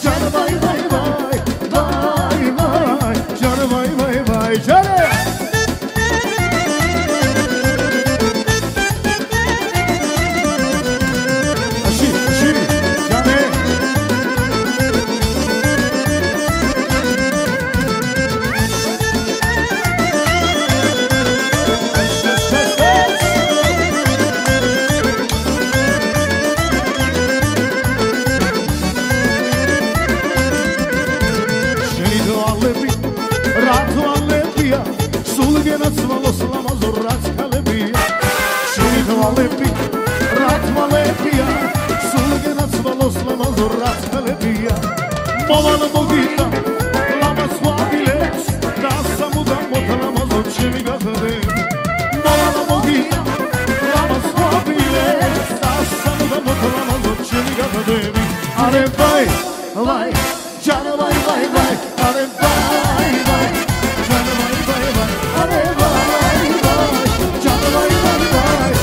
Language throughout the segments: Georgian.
Canı bay რათვალებია სულგენაც ვალოს ლამაზო რაც ქალებია რათვალებია სულგენაც ვალოს ლამაზო რაც ქალებია მოვალ მოგიდა ლამაზ ვაბილებს და სამუდამ მოთლამაზო ჩემი გახდები მოვალ მოგიდა ლამაზ ვაბილებს და სამუდამ მოთლამაზო ჩემი გახდები არე ბაი ვაი ჯანა ვაი ვაი ვაი არე ბაი ვაი ჯანა ვაი ვაი ვაი არე ბაი ვაი ჯანა ვაი ვაი ვაი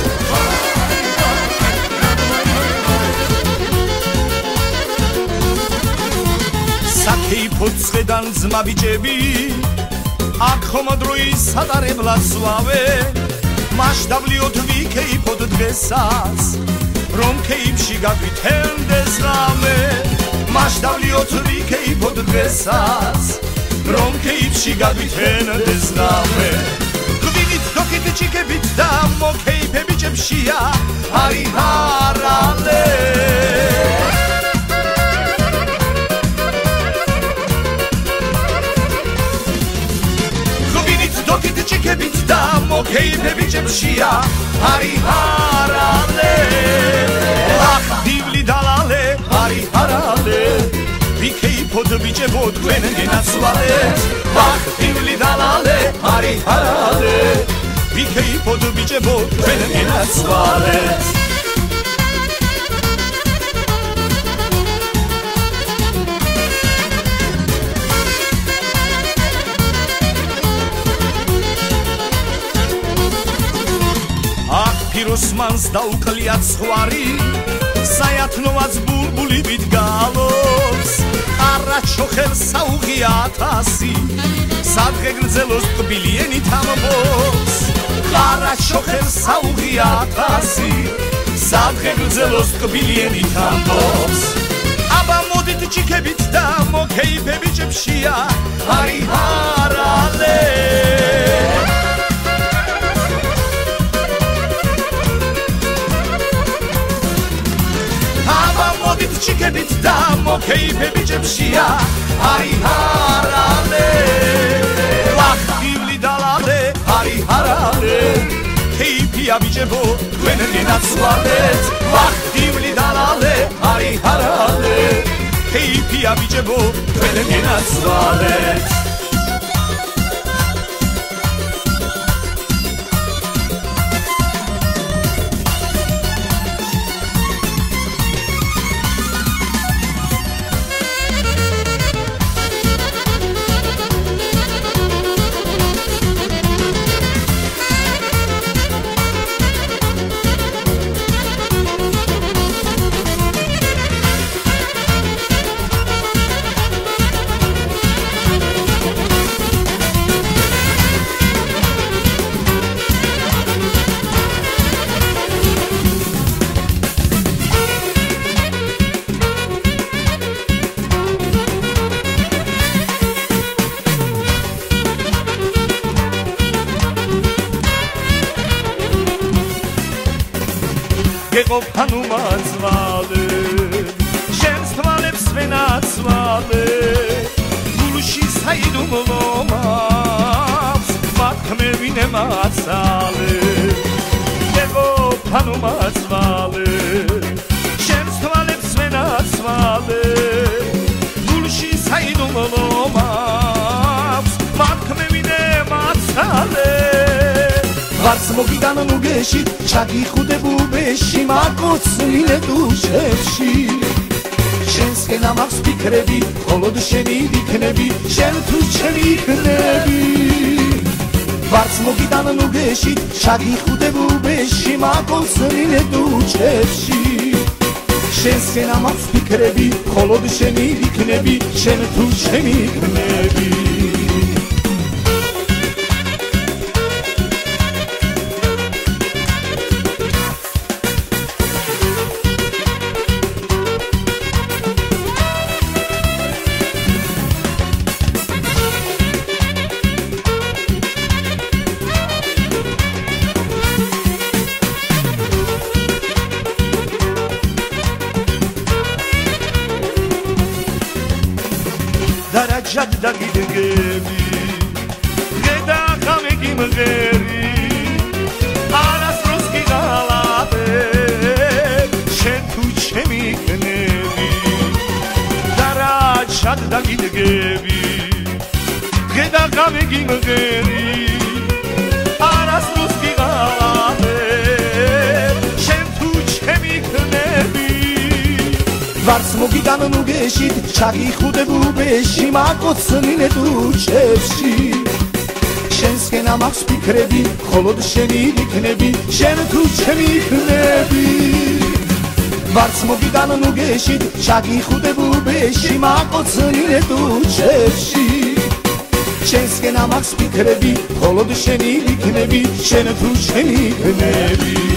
საკეიფო წედან ძმა ბიჭები აქ ხომ დროის სატარებლად სვავე მასშტაბლიოთ ვიქეიფოთ დღესაც რომ კეიფში გაგვითენდეს რამე მასშტაბლიოთ ვიქეიფოთ დღესაც რომ კეიფში გაგვითენდეს რამე გვინით თოქით ჩიკებით და მოკეიფე ბიჭებშია არი ჰარალე ჩიკებით და მოკეიფე ბიჭებშია არი ჰარალე ახ დივლი დალალე არი ჰარალე ვიქეიფოთ ბიჭებო თქვენ გენაცვალეთ ახ დივლი დალალე არი ჰარალე ვიქეიფოთ ბიჭებო თქვენ გენაცვალეთ pirosmans daukliat swari sayatnoats bulbulivit galos arachokhel saughiatasi sadghe gzelos tbilieni tambos arachokhel saughiatasi sadghe gzelos tbilieni tambos aba modit chikebit da mokeife bichepshia ari harale ჩიკებით და მოკეიფე ბიჭებშია არი ჰარალე ვახ დივლი დალალე არი ჰარალე კეიფია ბიჭებო თქვენ გენაცვალეთ ვახ დივლი დალალე არი ჰარალე კეიფია ბიჭებო თქვენ გენაცვალეთ გეყოფანუ მაცვალე შენს თვალებს ვენაცვალე გულში საიდუმლომავს მათქმე ვინემაცალე გეყოფანუ მაცვალე შენს თვალებს ვენაცვალე გულში საიდუმლომავს მათქმე ვინემაცალე ვარც მოგიდან ნუგეში ჩაგიხუდებულბეში მაკოცილე დუშებში შენსკენ ამავს ფიქრები მხოლოდ შენი ვიქნები შენ თუ ჩემი იქნები ვარც მოგიდან ნუგეში ჩაგიხუდებულბეში მაკოცილე დუშებში შენსკენ ამავს ფიქრები მხოლოდ შენი ვიქნები შენ თუ ჩემი იქნები Darajat da gidgemi გიმღერი არასდროს გიღალატე შენ თუ ჩემი ქნები და რა ჩადაგიდგები დღე და ღამე გიმღერი არასდროს გიღალატე შენ თუ ჩემი ქნები ვარც მოგიდან ნუგეშით ჩაგიხუდებულბეში მაკოცნინე დუჩებში შენსკენ ამაქვს ფიქრები მხოლოდ შენი იქნები შენ თუ ჩემი იქნები ვარც მოგიდან ნუგეშით ჩაგიხუდებულბეში მაკოცნინე დუჩებში შენსკენ ამაქვს ფიქრები მხოლოდ შენი იქნები შენ თუ ჩემი იქნები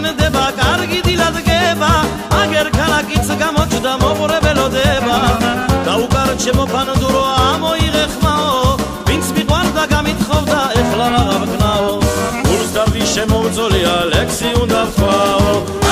ჭანდება კარგი დილად გება აგერ ქალაქიც გამოჩნდა მოყურებელოდება დაუკარჩემო ფანდურო ამოიღე ხმაო ვინც მიყვარდა გამითხოვდა ეხლა რა ვქნაო გულს დავდი შემოვძოლია ლექსი უნდა ვთქვაო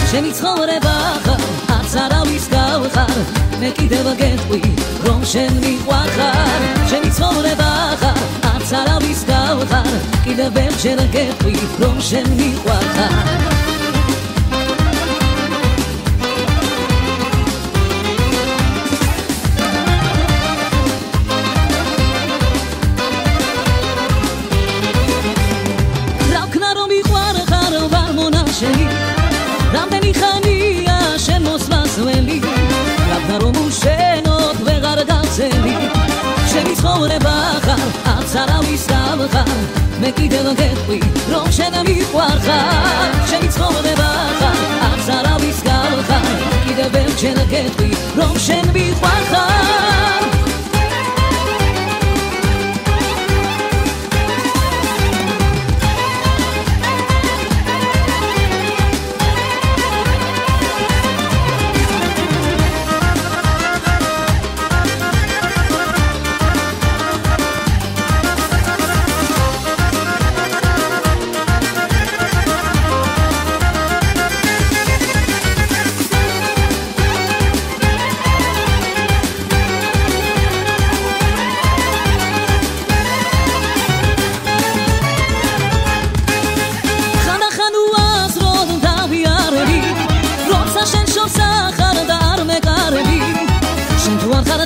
შემიცხოვრება ხარ, არც არავის გავხარ, მე კიდევ გეტყვი, რომ შენ მიყვარხარ. შემიცხოვრება ხარ, არც არავის გავხარ, კიდევ ვერჯერ გეტყვი, რომ შენ მიყვარხარ. რა ვქნა რომ მიყვარხარ, ვარ მონაშენი რამდენი ხანია შენ მოსვლასველი რაბდა რომ უშენოდ ვეღარ გავცემი შენი ცხოვრება ხარ არც არავის გავხარ მე კიდევ გეტყვი რომ შენ მიყვარხარ შენი ცხოვრება ხარ არც არავის გავხარ კიდევ ვერჯერ გეტყვი რომ შენ მიყვარხარ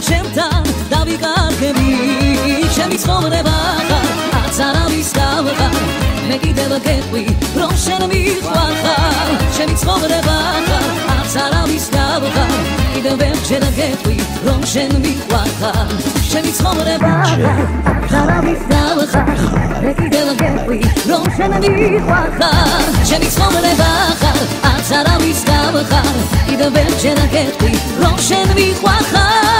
ჩემთან დავიკარგები ჩემი ცხოვრება ხარ არც არავის გავხარ მე კიდევ გეტყვი რომ შენ მიყვარხარ ჩემი ცხოვრება ხარ არც არავის გავხარ კიდევ ვერჯერ გეტყვი რომ შენ მიყვარხარ ჩემი ცხოვრება ხარ არც არავის გავხარ მე კიდევ გეტყვი რომ შენ მიყვარხარ ჩემი ცხოვრება ხარ არც არავის გავხარ კიდევ ვერჯერ გეტყვი რომ შენ მიყვარხარ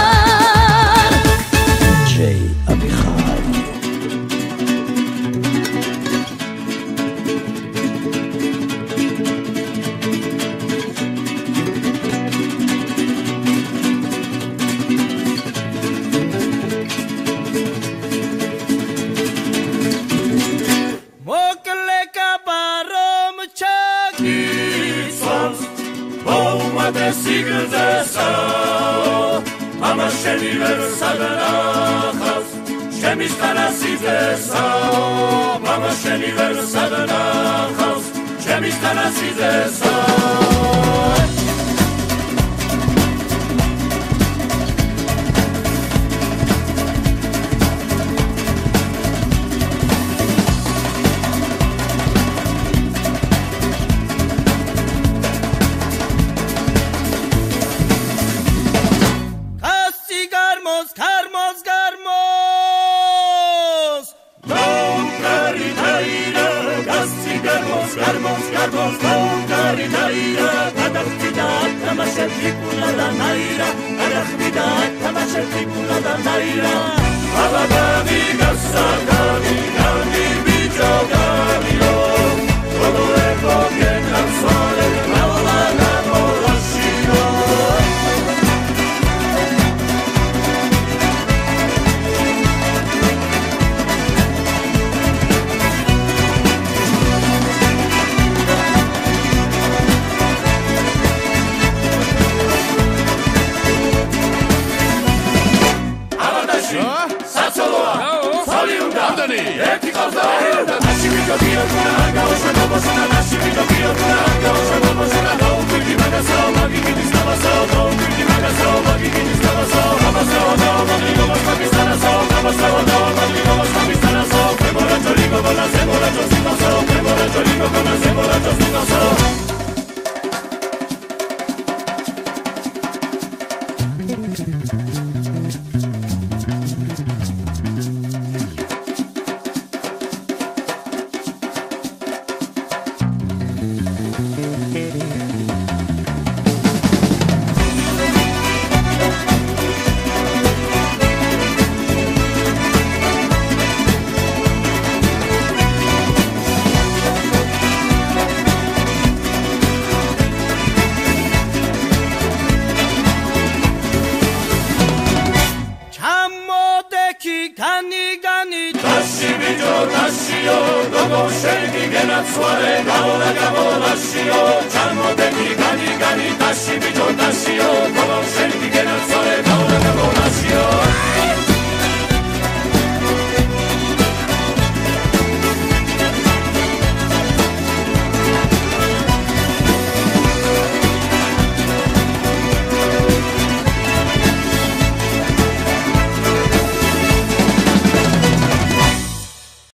Gani, gani, dashi, bijo, dashi, oh, come on, shake, get up, sorry,